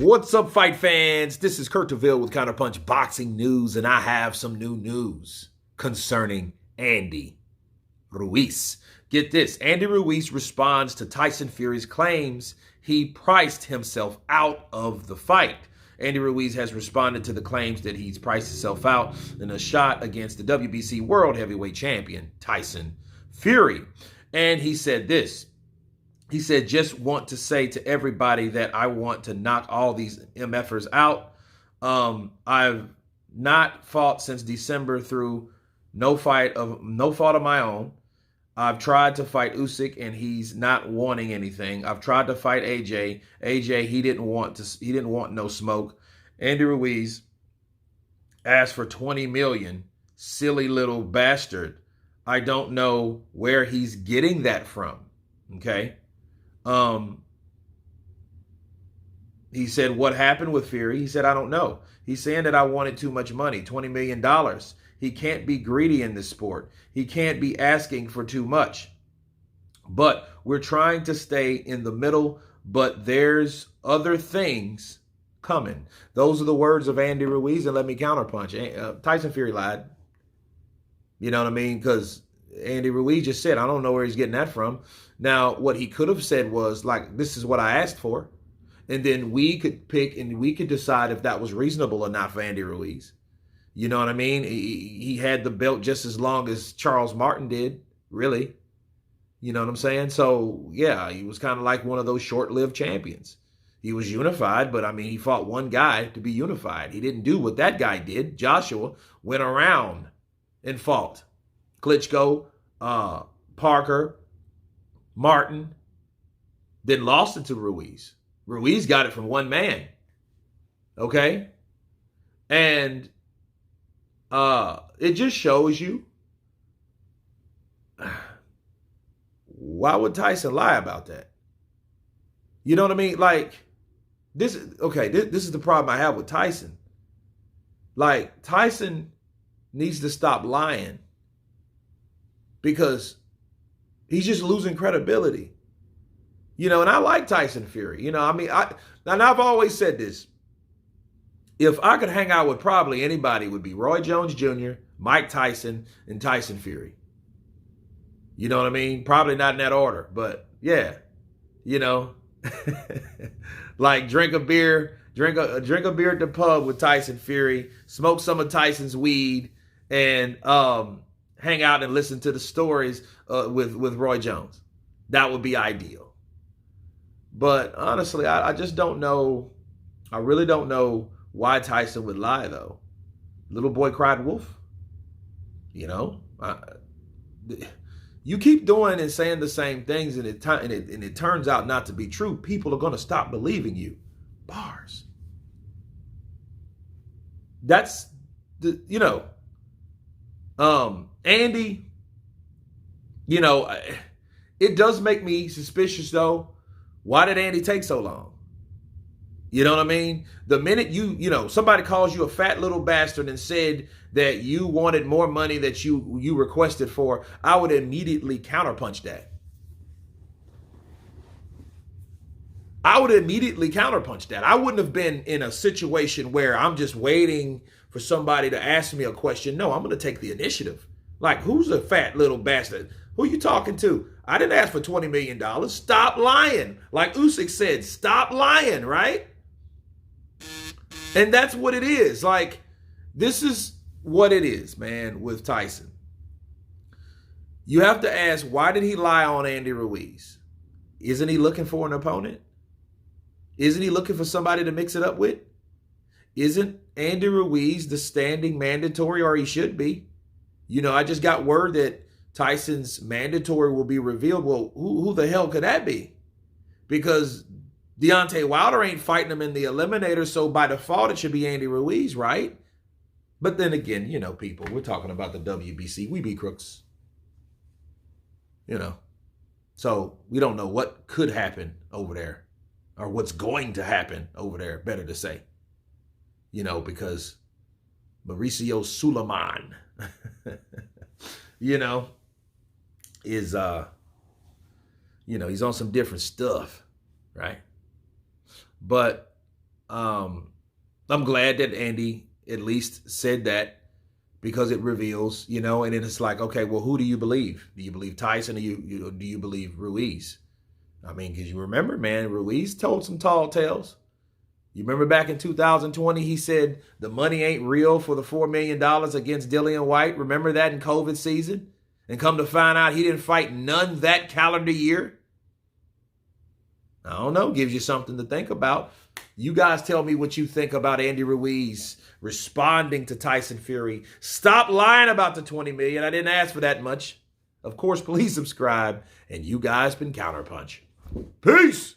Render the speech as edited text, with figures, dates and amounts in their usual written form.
What's up, fight fans? This is Kurt DeVille with Counterpunch Boxing News, and I have some new news concerning Andy Ruiz. Get this, Andy Ruiz responds to Tyson Fury's claims he priced himself out of the fight. Andy Ruiz has responded to the claims that he's priced himself out in a shot against the WBC World Heavyweight Champion, Tyson Fury. And he said this. He said, just want to say to everybody that I want to knock all these MFers out. I've not fought since December through no fault of my own. I've tried to fight Usyk and he's not wanting anything. I've tried to fight AJ. AJ, he didn't want no smoke. Andy Ruiz asked for 20 million. Silly little bastard. I don't know where he's getting that from. Okay. He said, what happened with Fury? He said, I don't know. He's saying that I wanted too much money, $20 million. He can't be greedy in this sport. He can't be asking for too much. But we're trying to stay in the middle, but there's other things coming. Those are the words of Andy Ruiz, and let me counterpunch. Tyson Fury lied. You know what I mean? Because Andy Ruiz just said, I don't know where he's getting that from. Now, what he could have said was, like, this is what I asked for. And then we could pick and we could decide if that was reasonable or not for Andy Ruiz. You know what I mean? He had the belt just as long as Charles Martin did, really. You know what I'm saying? So, yeah, he was kind of like one of those short-lived champions. He was unified, but, I mean, he fought one guy to be unified. He didn't do what that guy did. Joshua went around and fought Klitschko, Parker, Martin, then lost it to Ruiz. Ruiz got it from one man. Okay? And it just shows you, why would Tyson lie about that? You know what I mean? Like, this is the problem I have with Tyson. Like, Tyson needs to stop lying because he's just losing credibility. You know, and I like Tyson Fury. You know, I mean, I've always said this. If I could hang out with probably anybody, it would be Roy Jones Jr., Mike Tyson, and Tyson Fury. You know what I mean? Probably not in that order, but yeah, you know, like drink a beer at the pub with Tyson Fury, smoke some of Tyson's weed, and hang out and listen to the stories with Roy Jones. That would be ideal. But honestly, I just don't know. I really don't know why Tyson would lie, though. Little boy cried wolf. You know, you keep doing and saying the same things, and it turns out not to be true. People are going to stop believing you. Bars. That's the, you know, Andy. You know, it does make me suspicious, though. Why did Andy take so long? You know what I mean? The minute you know, somebody calls you a fat little bastard and said that you wanted more money that you requested for, I would immediately counterpunch that. I would immediately counterpunch that. I wouldn't have been in a situation where I'm just waiting for somebody to ask me a question. No, I'm going to take the initiative. Like, who's a fat little bastard? Who you talking to? I didn't ask for $20 million. Stop lying. Like Usyk said, stop lying, right? And that's what it is. Like, this is what it is, man, with Tyson. You have to ask, why did he lie on Andy Ruiz? Isn't he looking for an opponent? Isn't he looking for somebody to mix it up with? Isn't Andy Ruiz the standing mandatory, or he should be? You know, I just got word that Tyson's mandatory will be revealed. Well, who the hell could that be? Because Deontay Wilder ain't fighting him in the eliminator, so by default it should be Andy Ruiz, right? But then again, you know, people, we're talking about the WBC. We be crooks. You know. So we don't know what could happen over there, or what's going to happen over there, better to say. You know, because Mauricio Suleiman, you know, is, you know, he's on some different stuff, right? But I'm glad that Andy at least said that, because it reveals, and then it's like, okay, well, who do you believe? Do you believe Tyson, or do you believe Ruiz? I mean, because you remember, man, Ruiz told some tall tales. You remember back in 2020, he said the money ain't real for the $4 million against Dillian White. Remember that in COVID season? And come to find out he didn't fight none that calendar year. I don't know, gives you something to think about. You guys tell me what you think about Andy Ruiz responding to Tyson Fury. Stop lying about the $20 million. I didn't ask for that much. Of course, please subscribe. And you guys been Counterpunch. Peace.